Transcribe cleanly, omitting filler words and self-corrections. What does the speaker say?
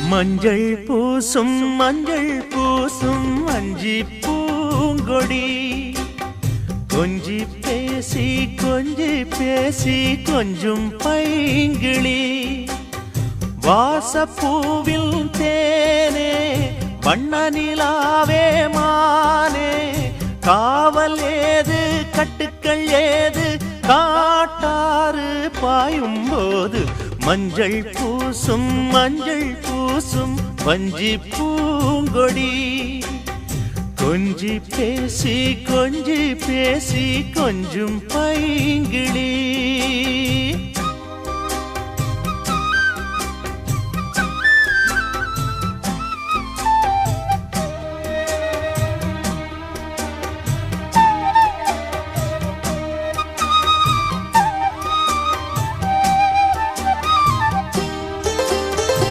மஞ்சள் பூசும் அஞ்சி பூங்கொடி கொஞ்சி பேசி கொஞ்சும் பைங்கிளி வாசப்பூவில் தேனே வண்ண நிலாவே மானே காவல் ஏது கட்டுக்கள் ஏது காட்டாறு பாயும் போது மஞ்சள் பூசும் வஞ்சி பூங்கொடி கொஞ்சி பேசி கொஞ்சும் பைங்கிளி